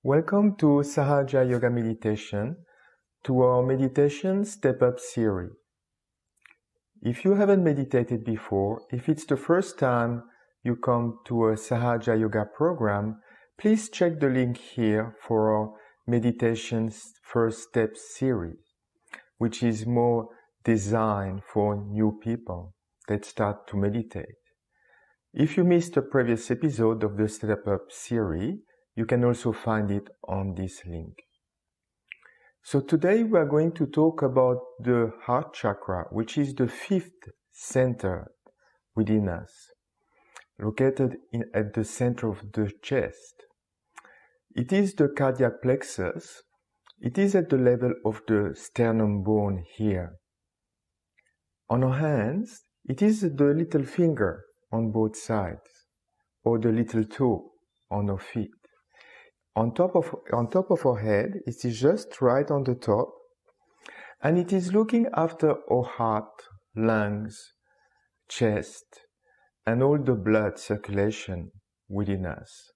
Welcome to Sahaja Yoga Meditation, to our Meditation Step Up series. If you haven't meditated before, if it's the first time you come to a Sahaja Yoga program, please check the link here for our Meditation First Step series, which is more designed for new people that start to meditate. If you missed a previous episode of the Step Up series, you can also find it on this link. So today we are going to talk about the heart chakra, which is the fifth center within us, located at the center of the chest. It is the cardiac plexus. It is at the level of the sternum bone here. On our hands, it is the little finger on both sides, or the little toe on our feet. On top of our head, it is just right on the top, and it is looking after our heart, lungs, chest, and all the blood circulation within us.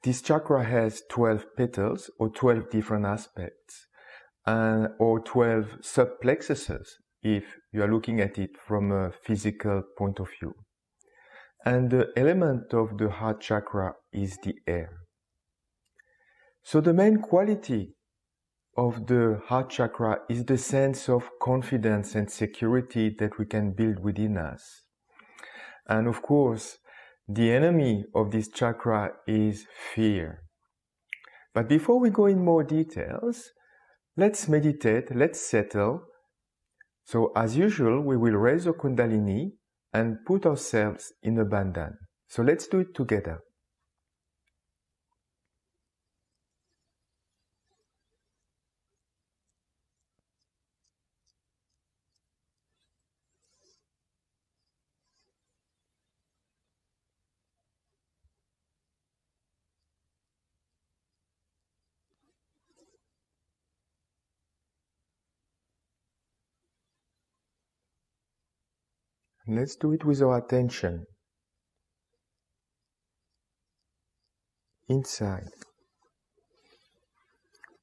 This chakra has 12 petals, or 12 different aspects, or 12 subplexuses, if you are looking at it from a physical point of view. And the element of the heart chakra is the air. So the main quality of the heart chakra is the sense of confidence and security that we can build within us. And of course, the enemy of this chakra is fear. But before we go in more details, let's meditate, let's settle. So as usual, we will raise our Kundalini and put ourselves in a bandhan. So let's do it together. Let's do it with our attention inside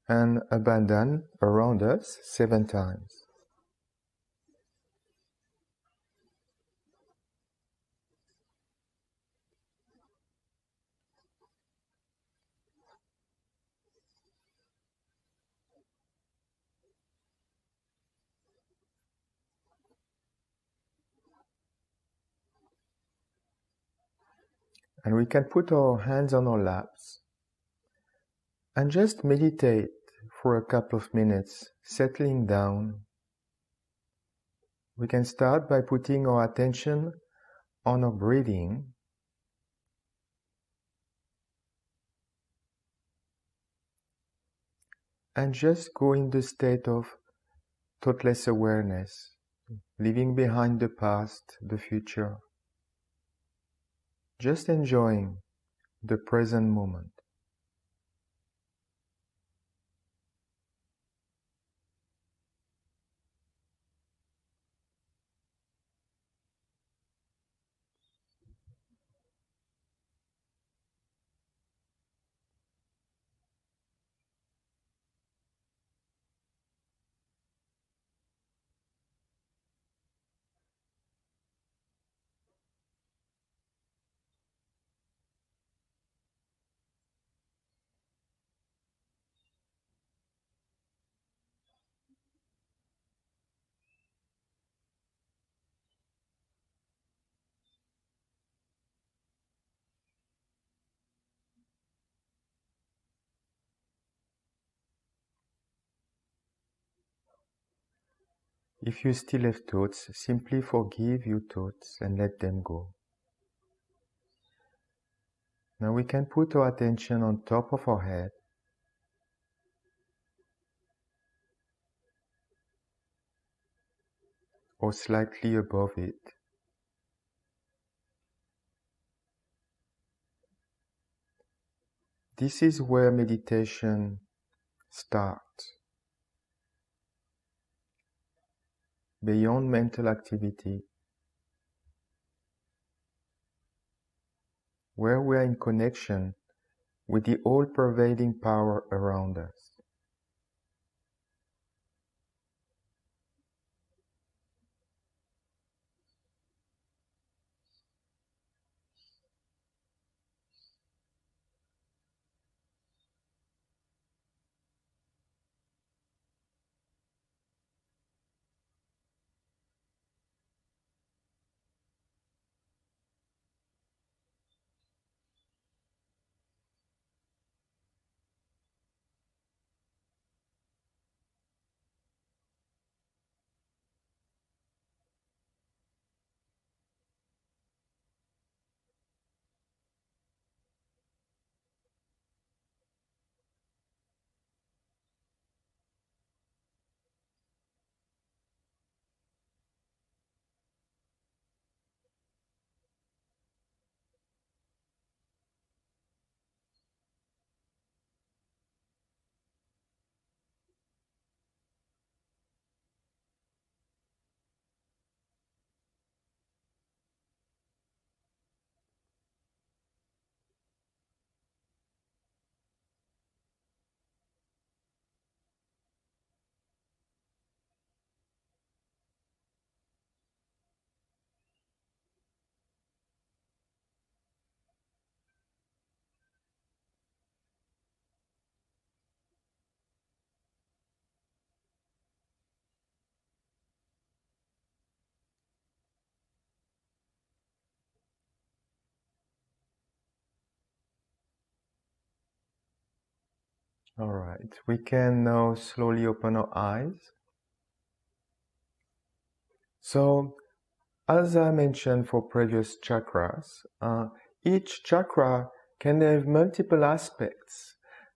and a bandhan around us 7 times. And we can put our hands on our laps and just meditate for a couple of minutes, settling down. We can start by putting our attention on our breathing. And just go in the state of thoughtless awareness, leaving behind the past, the future. Just enjoying the present moment. If you still have thoughts, simply forgive your thoughts and let them go. Now we can put our attention on top of our head. Or slightly above it. This is where meditation starts. Beyond mental activity, where we are in connection with the all-pervading power around us. All right, we can now slowly open our eyes. So, as I mentioned for previous chakras, each chakra can have multiple aspects,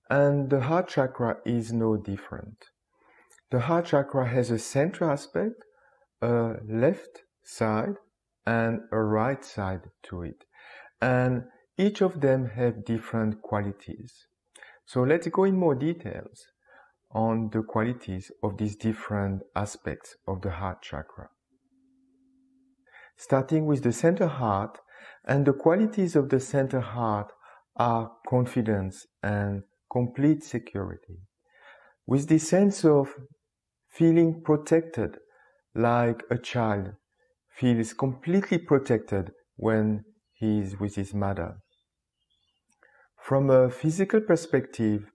and the heart chakra is no different. The heart chakra has a central aspect, a left side, and a right side to it. And each of them have different qualities. So let's go in more details on the qualities of these different aspects of the heart chakra. Starting with the center heart, and the qualities of the center heart are confidence and complete security. With this sense of feeling protected, like a child feels completely protected when he is with his mother. From a physical perspective,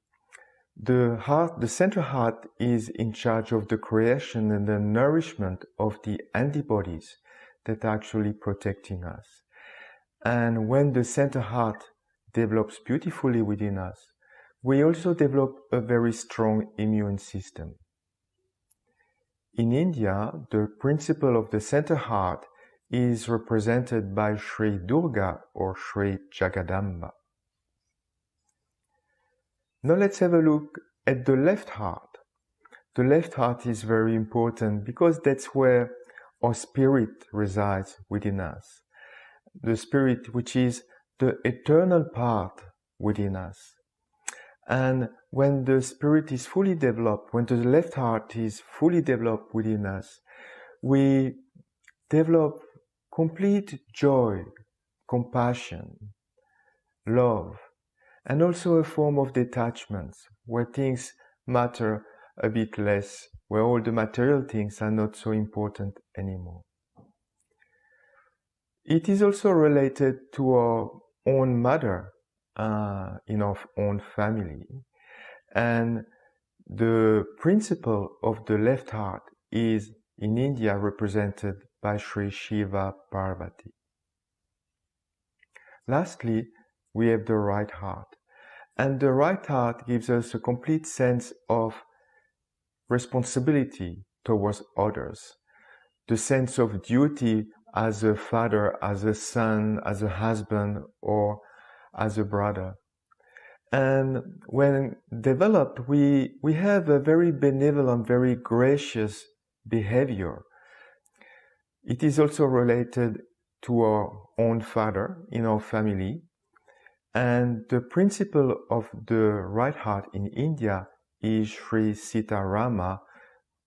the central heart is in charge of the creation and the nourishment of the antibodies that are actually protecting us. And when the center heart develops beautifully within us, we also develop a very strong immune system. In India, the principle of the center heart is represented by Sri Durga or Sri Jagadamba. Now let's have a look at the left heart. The left heart is very important because that's where our spirit resides within us. The spirit, which is the eternal part within us. And when the spirit is fully developed, when the left heart is fully developed within us, we develop complete joy, compassion, love, and also a form of detachment, where things matter a bit less, where all the material things are not so important anymore. It is also related to our own mother in our own family. And the principle of the left heart is in India represented by Sri Shiva Parvati. Lastly, we have the right heart. And the right heart gives us a complete sense of responsibility towards others. The sense of duty as a father, as a son, as a husband, or as a brother. And when developed, we have a very benevolent, very gracious behavior. It is also related to our own father in our family. And the principle of the right heart in India is Sri Sita Rama.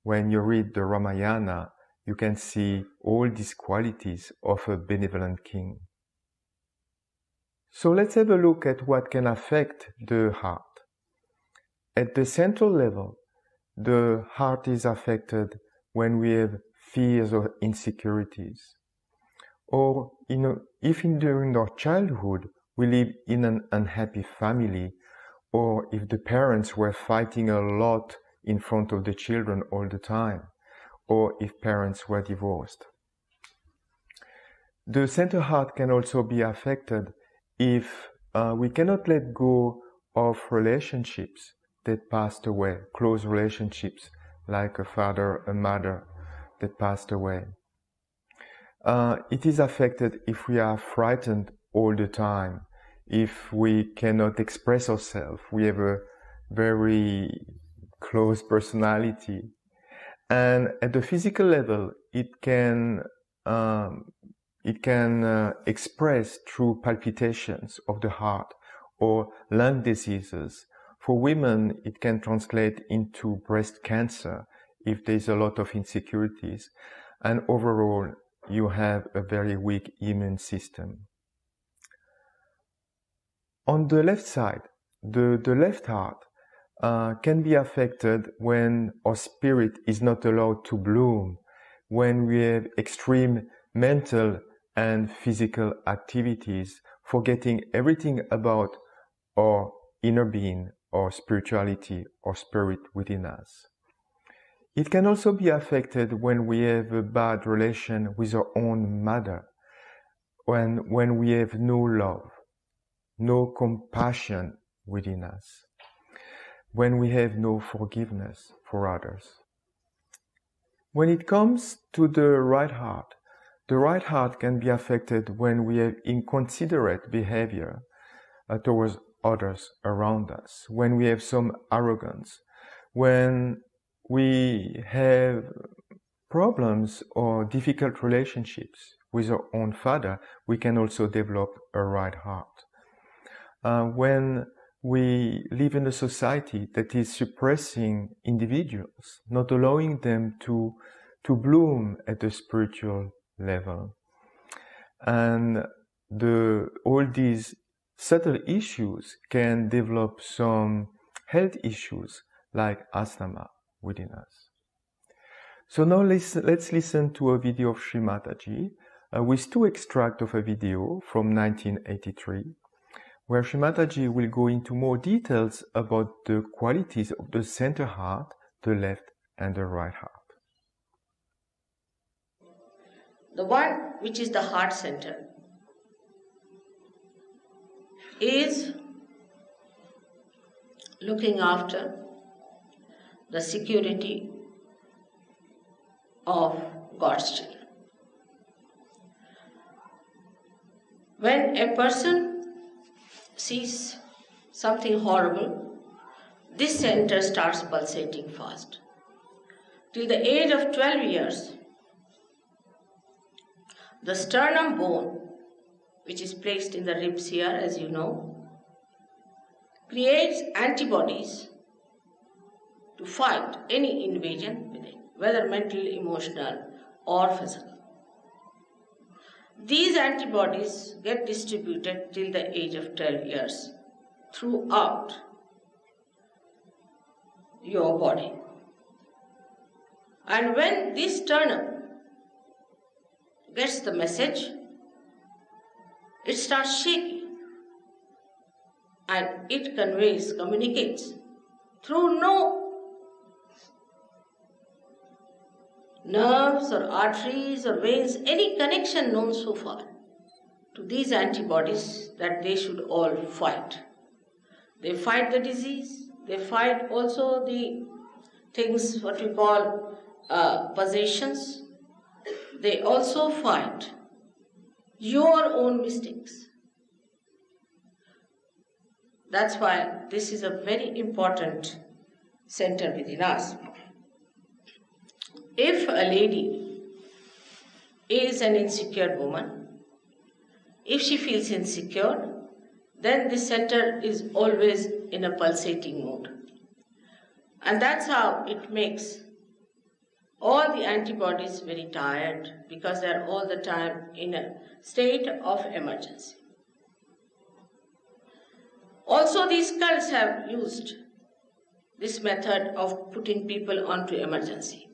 When you read the Ramayana, you can see all these qualities of a benevolent king. So let's have a look at what can affect the heart. At the central level, the heart is affected when we have fears or insecurities. Or if during our childhood we live in an unhappy family, or if the parents were fighting a lot in front of the children all the time, or if parents were divorced. The center heart can also be affected if we cannot let go of relationships that passed away, close relationships like a father, a mother that passed away. It is affected if we are frightened all the time, if we cannot express ourselves, we have a very close personality. And at the physical level, it can express through palpitations of the heart or lung diseases. For women, it can translate into breast cancer if there's a lot of insecurities. And overall, you have a very weak immune system. On the left side, the left heart can be affected when our spirit is not allowed to bloom, when we have extreme mental and physical activities, forgetting everything about our inner being, our spirituality, our spirit within us. It can also be affected when we have a bad relation with our own mother, when we have no love, no compassion within us, when we have no forgiveness for others. When it comes to the right heart can be affected when we have inconsiderate behavior towards others around us, when we have some arrogance, when we have problems or difficult relationships with our own father, we can also develop a right heart. When we live in a society that is suppressing individuals, not allowing them to bloom at the spiritual level. And all these subtle issues can develop some health issues like asthma within us. So now let's listen to a video of Sri Mataji with two extracts of a video from 1983, where Sri Mataji will go into more details about the qualities of the center heart, the left and the right heart. The one which is the heart center is looking after the security of God's children. When a person sees something horrible, this center starts pulsating fast. Till the age of 12 years, the sternum bone, which is placed in the ribs here, as you know, creates antibodies to fight any invasion within, whether mental, emotional, or physical. These antibodies get distributed till the age of 12 years throughout your body. And when this sternum gets the message, it starts shaking and it communicates through no nerves or arteries or veins, any connection known so far to these antibodies that they should all fight. They fight the disease, they fight also the things what we call possessions. They also fight your own mistakes. That's why this is a very important center within us. If a lady is an insecure woman, if she feels insecure, then this center is always in a pulsating mode. And that's how it makes all the antibodies very tired, because they're all the time in a state of emergency. Also, these cults have used this method of putting people onto emergency.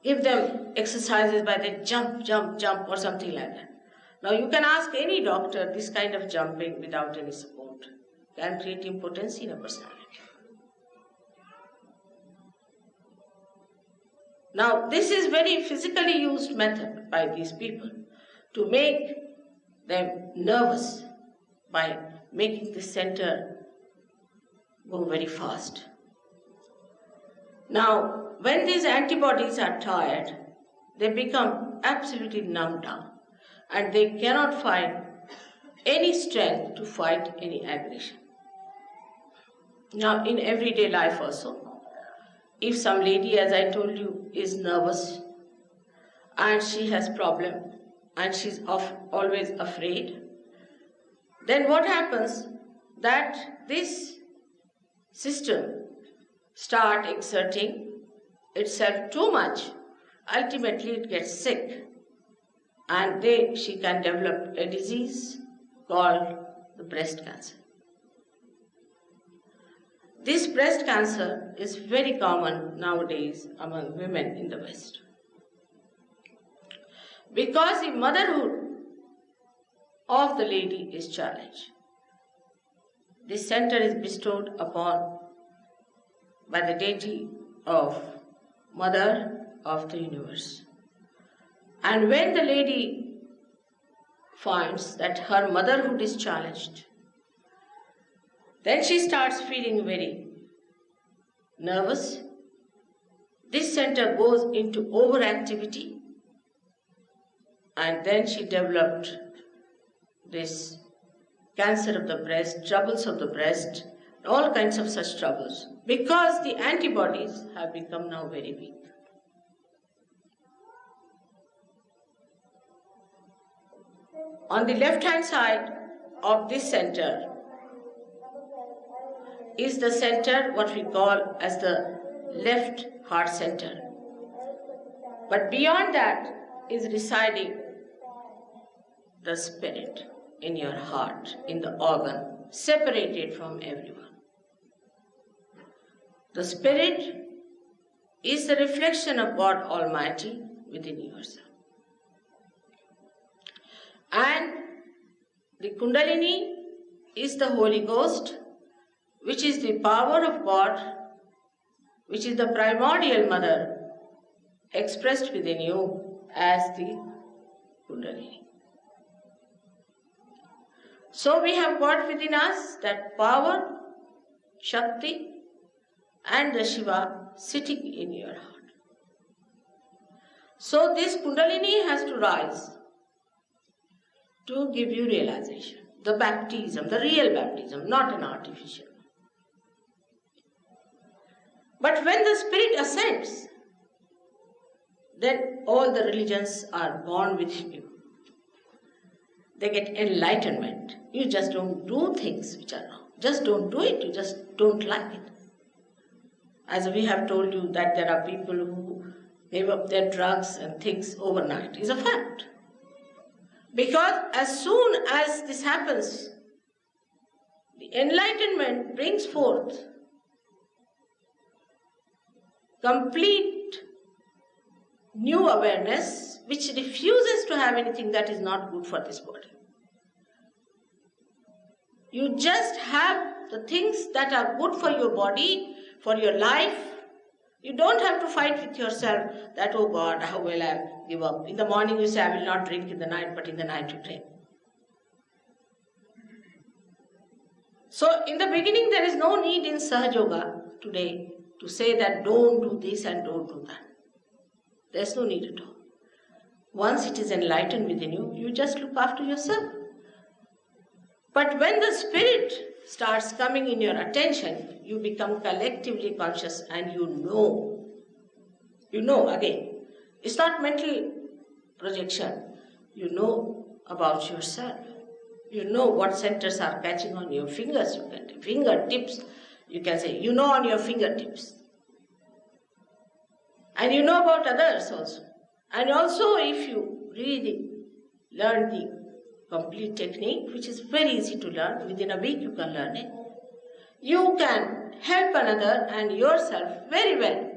Give them exercises by the jump, jump, jump or something like that. Now you can ask any doctor, this kind of jumping without any support can create impotency in a personality. Now this is very physically used method by these people to make them nervous by making the center go very fast. Now, when these antibodies are tired, they become absolutely numbed down and they cannot find any strength to fight any aggression. Now, in everyday life also, if some lady, as I told you, is nervous and she has problem and she's always afraid, then what happens that this system start exerting itself too much, ultimately it gets sick and she can develop a disease called the breast cancer. This breast cancer is very common nowadays among women in the West. Because the motherhood of the lady is challenged. This center is bestowed upon by the deity of Mother of the Universe. And when the lady finds that her motherhood is challenged, then she starts feeling very nervous. This center goes into overactivity and then she developed this cancer of the breast, troubles of the breast, all kinds of such troubles, because the antibodies have become now very weak. On the left-hand side of this center is the center what we call as the left heart center. But beyond that is residing the spirit in your heart, in the organ, separated from everyone. The spirit is the reflection of God Almighty within yourself. And the Kundalini is the Holy Ghost, which is the power of God, which is the primordial mother expressed within you as the Kundalini. So we have got within us that power, Shakti, and the Shiva sitting in your heart. So this Kundalini has to rise to give you realization, the baptism, the real baptism, not an artificial one. But when the spirit ascends, then all the religions are born within you. They get enlightenment. You just don't do things which are wrong. Just don't do it. You just don't like it. As we have told you that there are people who gave up their drugs and things overnight is a fact. Because as soon as this happens, the enlightenment brings forth complete new awareness which refuses to have anything that is not good for this body. You just have the things that are good for your body, for your life. You don't have to fight with yourself that, oh God, how will I give up? In the morning you say, I will not drink in the night, but in the night you drink. So in the beginning there is no need in Sahaja Yoga today to say that don't do this and don't do that. There's no need at all. Once it is enlightened within you, you just look after yourself. But when the spirit starts coming in your attention, you become collectively conscious and you know again. It's not mental projection. You know about yourself. You know what centers are catching on your fingers. You can fingertips. You can say, you know on your fingertips. And you know about others also. And also if you really learn the complete technique, which is very easy to learn, within a week you can learn it. you can help another and yourself very well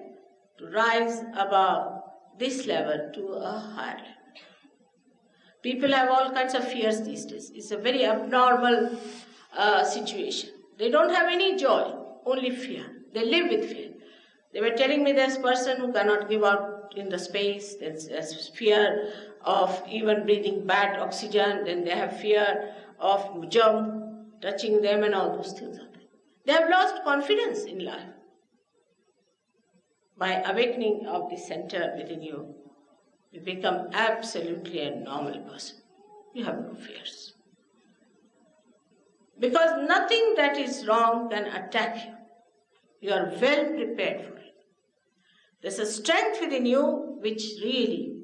to rise above this level to a higher level. People have all kinds of fears these days. It's a very abnormal situation. They don't have any joy, only fear. They live with fear. They were telling me there's a person who cannot give out in the space, there's fear of even breathing bad oxygen, then they have fear of germ touching them and all those things. They have lost confidence in life. By awakening of the center within you, you become absolutely a normal person. You have no fears. Because nothing that is wrong can attack you. You are well prepared for it. There's a strength within you which really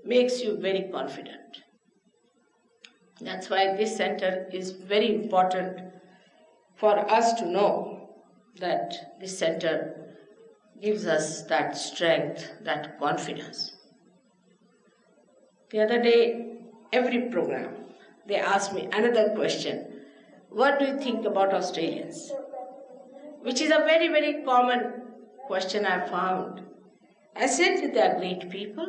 makes you very confident. That's why this center is very important for us to know that this center gives us that strength, that confidence. The other day, every program, they asked me another question. What do you think about Australians? Which is a very, very common question I found. I said they are great people,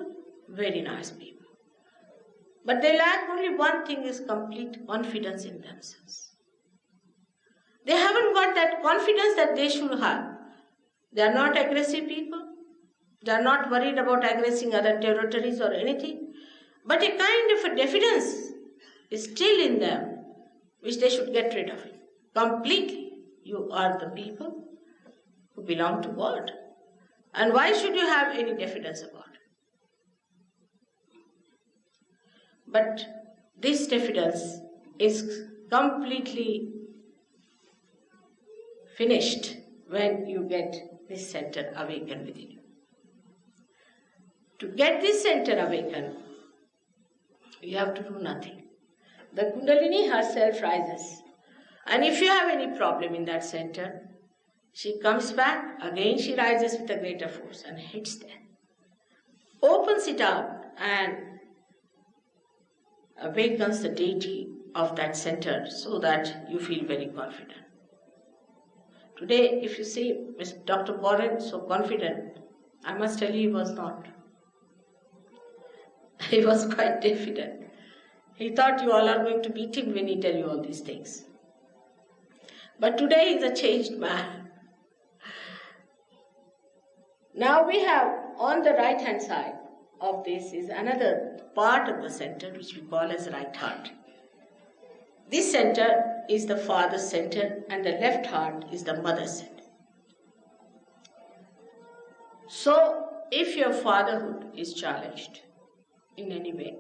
very nice people. But they lack only one thing, is complete confidence in themselves. They haven't got that confidence that they should have. They are not aggressive people. They are not worried about aggressing other territories or anything. But a kind of a diffidence is still in them, which they should get rid of it completely. You are the people who belong to God. And why should you have any diffidence about it? But this diffidence is completely finished when you get this center awakened within you. To get this center awakened, you have to do nothing. The Kundalini herself rises. And if you have any problem in that center, she comes back, again she rises with a greater force and hits there. Opens it up and awakens the deity of that center so that you feel very confident. Today, if you see Dr. Boren so confident, I must tell you he was not. He was quite diffident. He thought you all are going to beat him when he tell you all these things. But today he is a changed man. Now we have on the right hand side of this is another part of the center which we call as right heart. This center is the father's center and the left heart is the mother's center. So if your fatherhood is challenged in any way,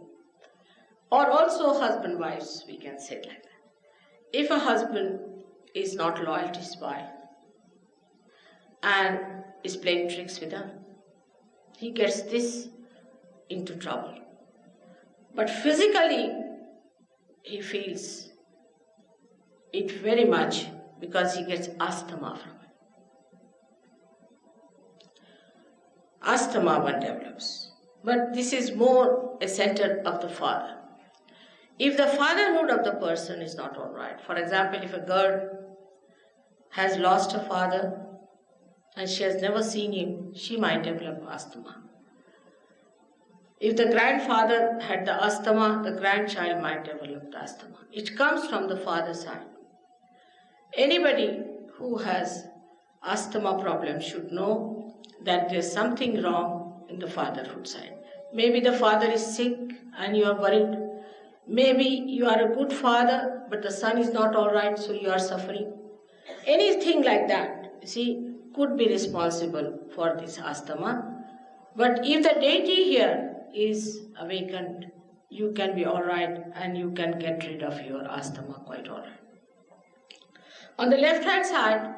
or also husband-wives, we can say like that. If a husband is not loyal to his wife and is playing tricks with her, he gets this into trouble. But physically, he feels it very much because he gets asthma from it. Asthma one develops. But this is more a center of the father. If the fatherhood of the person is not all right, for example, if a girl has lost her father and she has never seen him, she might develop asthma. If the grandfather had the asthma, the grandchild might develop the asthma. It comes from the father's side. Anybody who has asthma problem should know that there's something wrong in the fatherhood side. Maybe the father is sick and you are worried. Maybe you are a good father, but the son is not all right, so you are suffering. Anything like that, you see, could be responsible for this asthma. But if the deity here is awakened, you can be all right and you can get rid of your asthma quite all right. On the left hand side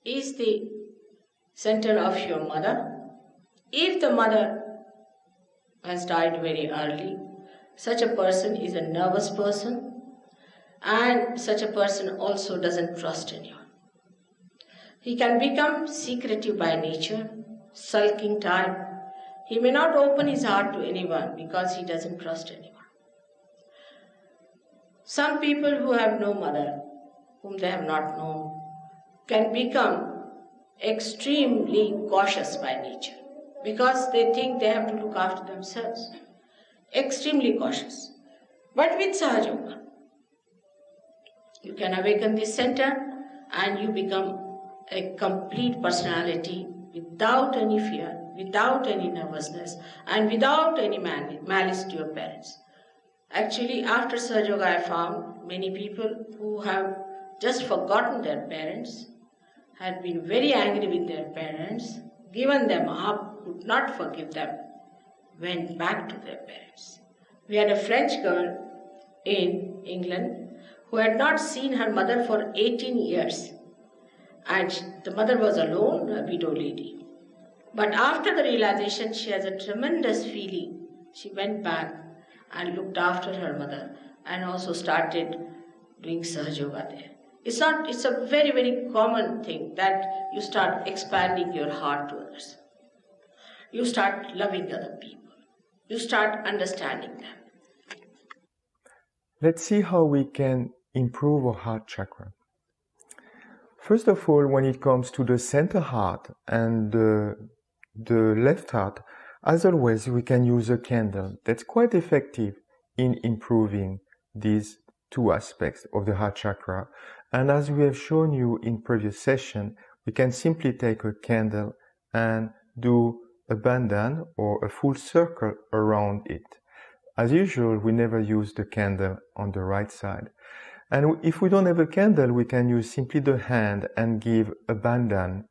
is the center of your mother. If the mother has died very early, such a person is a nervous person and such a person also doesn't trust anyone. He can become secretive by nature, sulking type. He may not open his heart to anyone because he doesn't trust anyone. Some people who have no mother, whom they have not known, can become extremely cautious by nature because they think they have to look after themselves. Extremely cautious. But with Sahaja Yoga, you can awaken this center and you become a complete personality without any fear, without any nervousness, and without any malice to your parents. Actually, after Sahaja Yoga, I found many people who have just forgotten their parents, had been very angry with their parents, given them up, could not forgive them, went back to their parents. We had a French girl in England who had not seen her mother for 18 years. And the mother was alone, a widow lady. But after the realization, she has a tremendous feeling. She went back and looked after her mother and also started doing Sahaja Yoga there. It's a very, very common thing that you start expanding your heart to others. You start loving other people. You start understanding them. Let's see how we can improve our heart chakra. First of all, when it comes to the center heart and the left heart, as always, we can use a candle. That's quite effective in improving these two aspects of the heart chakra. And as we have shown you in previous session, we can simply take a candle and do a bandhan or a full circle around it. As usual, we never use the candle on the right side. And if we don't have a candle, we can use simply the hand and give a bandhan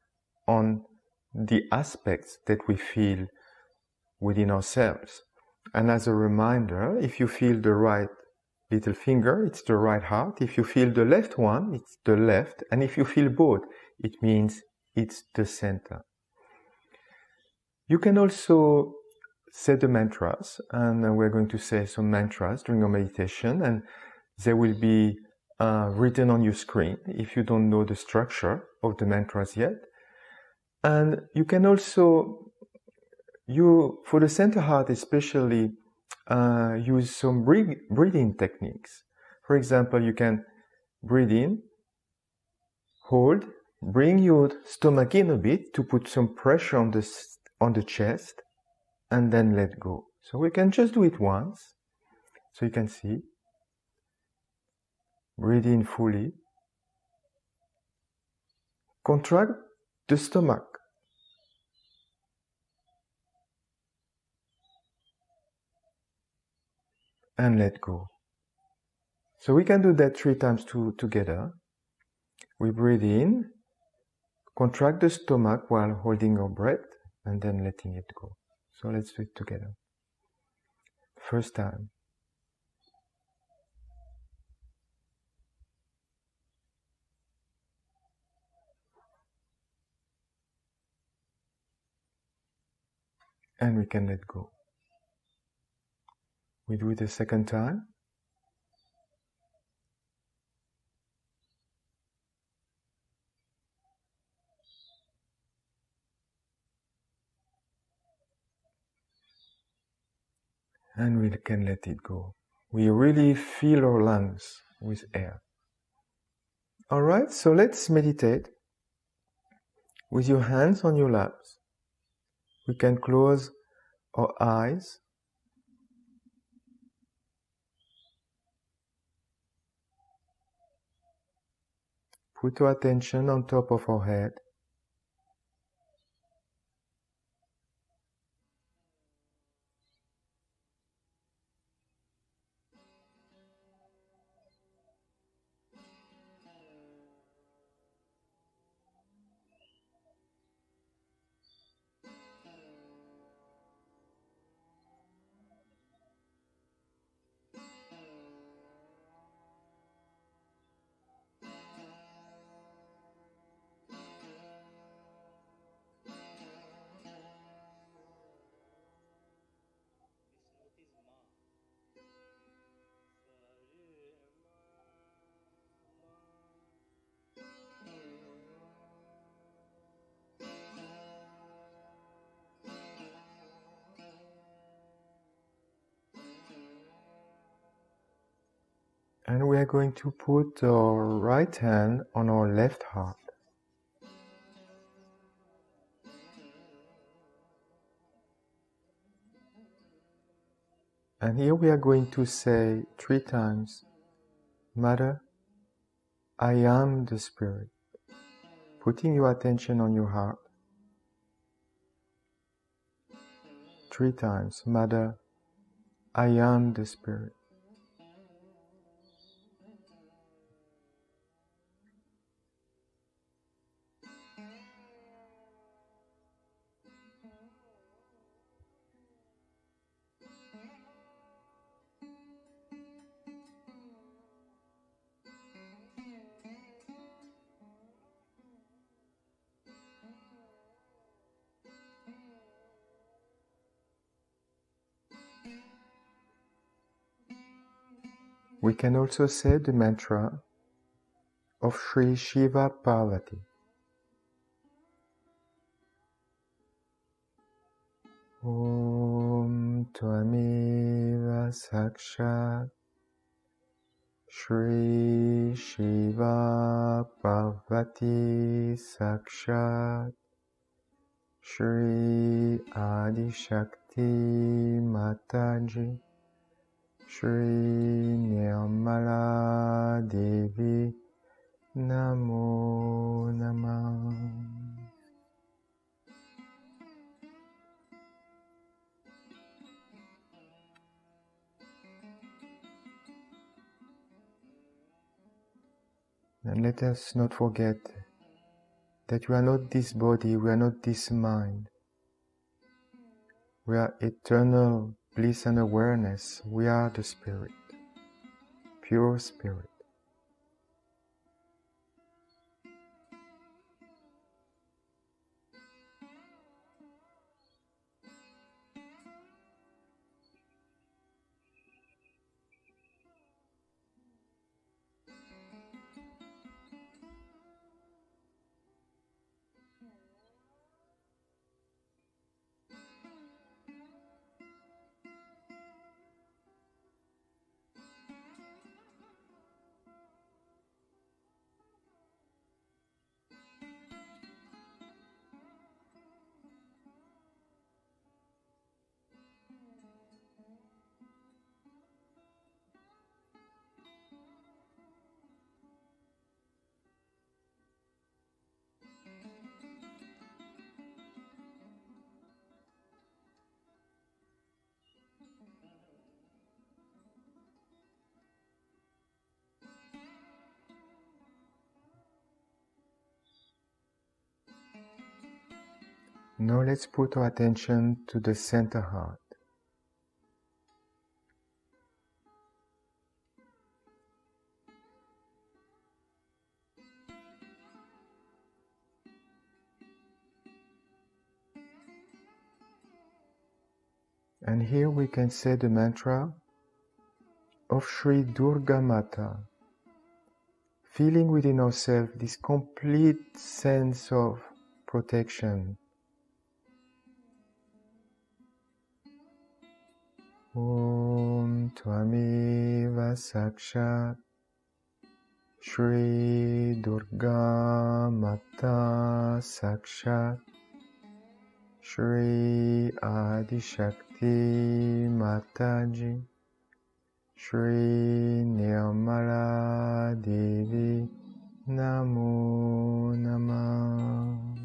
on the aspects that we feel within ourselves. And as a reminder, if you feel the right little finger, it's the right heart. If you feel the left one, it's the left. And if you feel both, it means it's the center. You can also say the mantras, and we're going to say some mantras during our meditation, and they will be written on your screen if you don't know the structure of the mantras yet. And you can also, for the center heart especially, use some breathing techniques. For example, you can breathe in, hold, bring your stomach in a bit to put some pressure on the chest, and then let go. So we can just do it once, so you can see. Breathe in fully. Contract the stomach. And let go. So we can do that 3 times together. We breathe in, contract the stomach while holding our breath, and then letting it go. So let's do it together. First time. And we can let go. We do it a second time. And we can let it go. We really fill our lungs with air. Alright, so let's meditate with your hands on your laps. We can close our eyes. Put our attention on top of our head. And we are going to put our right hand on our left heart. And here we are going to say 3 times, Mother, I am the Spirit. Putting your attention on your heart. 3 times, Mother, I am the Spirit. We can also say the mantra of Sri Shiva Parvati. Om Tvameva Sakshat Shri Shiva Parvati Sakshat Shri Adi Shakti Mataji Shri Nirmala Devi Namo Namah. And let us not forget that we are not this body, we are not this mind. We are eternal bliss and awareness. We are the Spirit, pure Spirit. Now let's put our attention to the center heart. And here we can say the mantra of Sri Durga Mata, feeling within ourselves this complete sense of protection. Om Tvameva Sakshat Shri Durga Mata Sakshat Shri Adi Shakti Mataji Shri Nirmala Devi Namo Namah.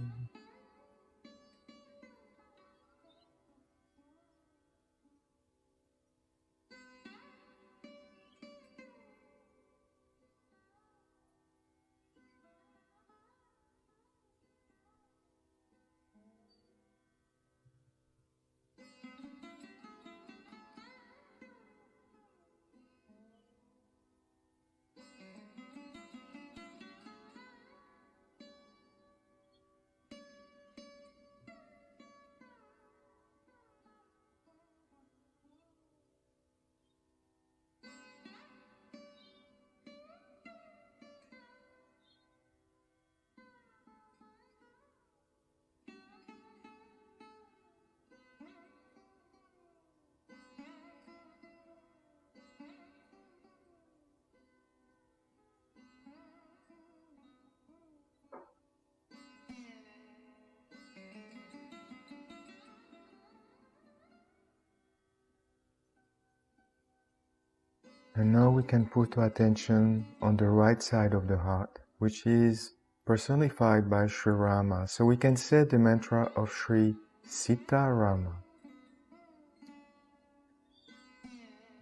And now we can put our attention on the right side of the heart, which is personified by Sri Rama. So we can say the mantra of Sri Sita Rama.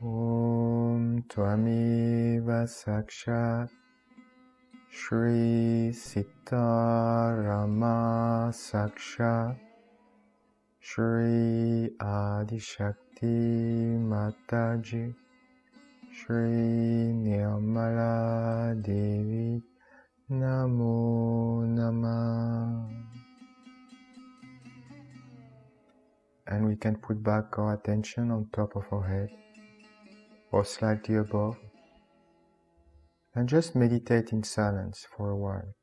Om Tvamiva Sakshat Shri Sita Rama Sakshat Shri Adi Shakti Mataji Shri Nirmala Devi Namo Namah. And we can put back our attention on top of our head or slightly above and just meditate in silence for a while.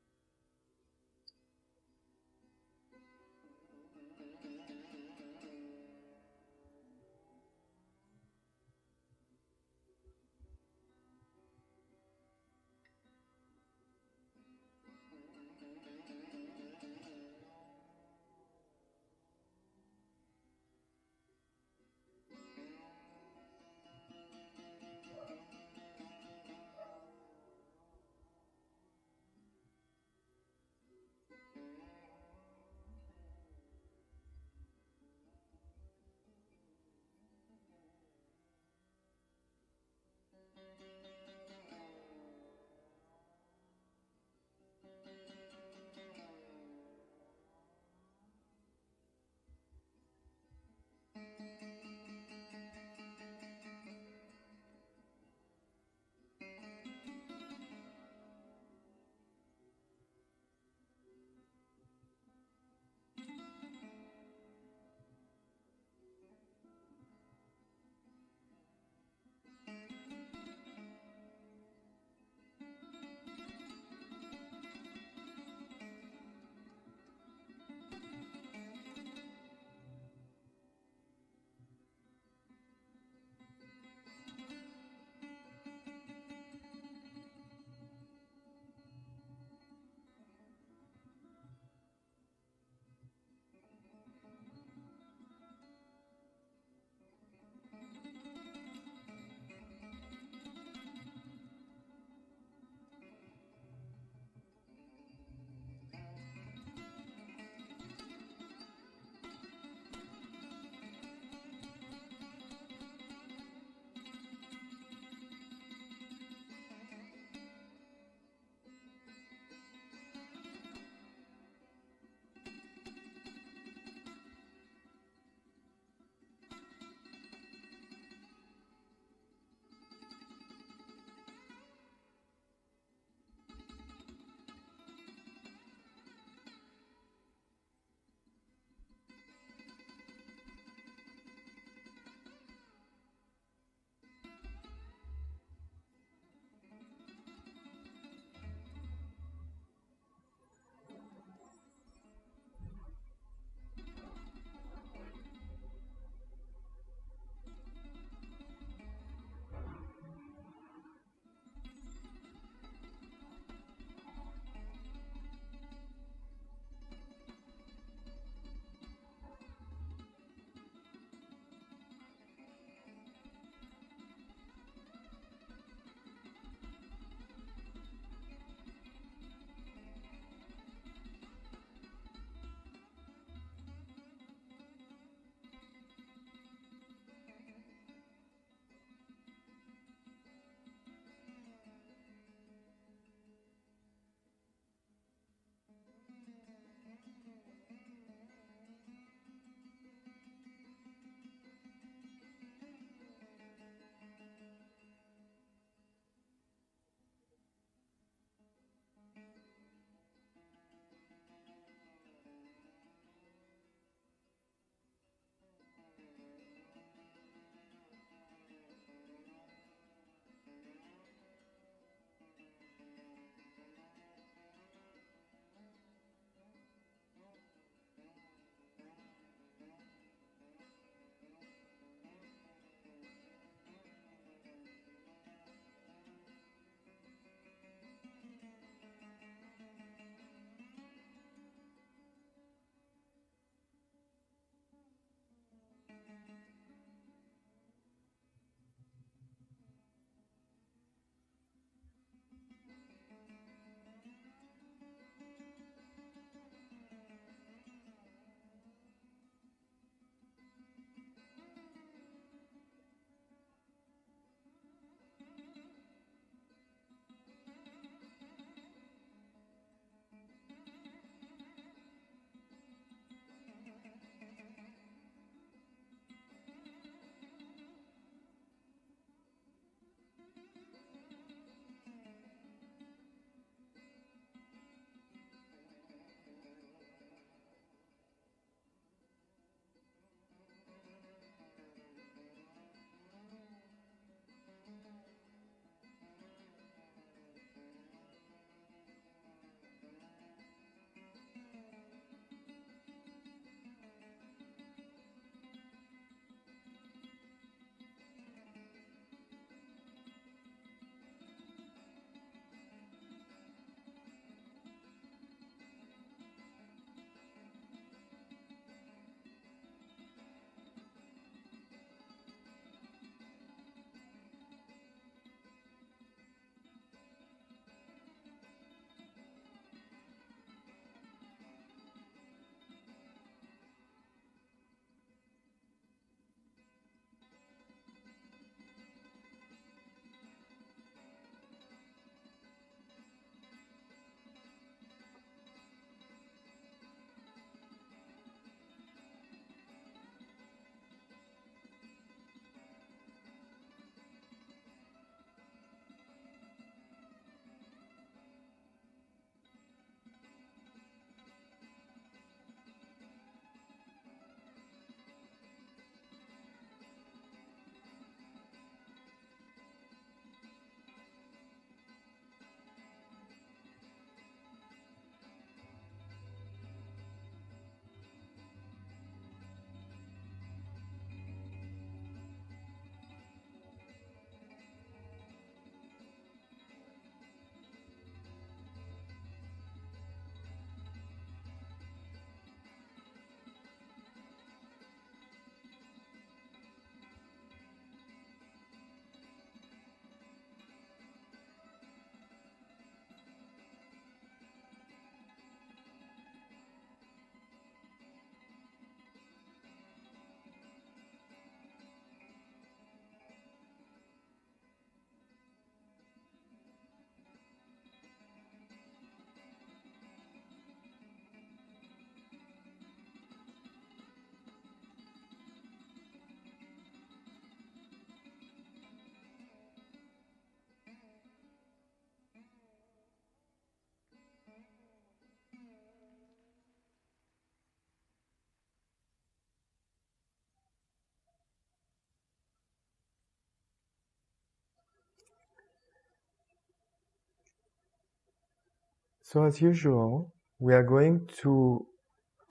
So as usual, we are going to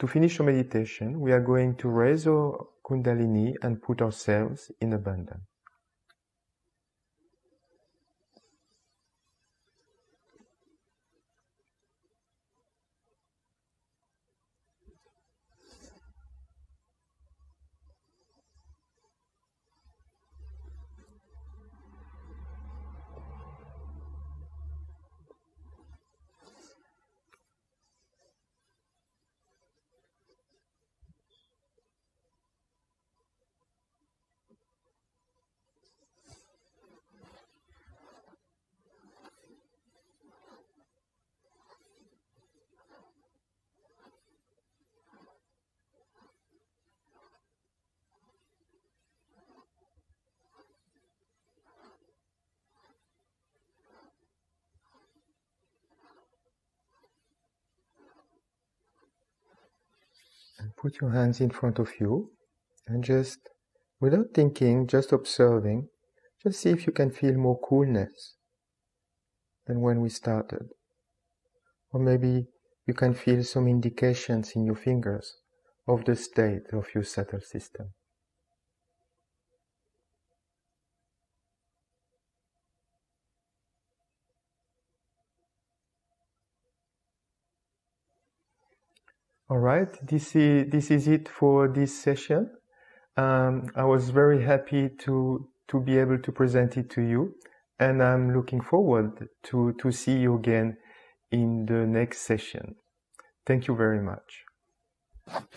finish our meditation, we are going to raise our Kundalini and put ourselves in abundance. And put your hands in front of you and just, without thinking, just observing, just see if you can feel more coolness than when we started. Or maybe you can feel some indications in your fingers of the state of your subtle system. All right, this is it for this session. I was very happy to be able to present it to you, and I'm looking forward to see you again in the next session. Thank you very much.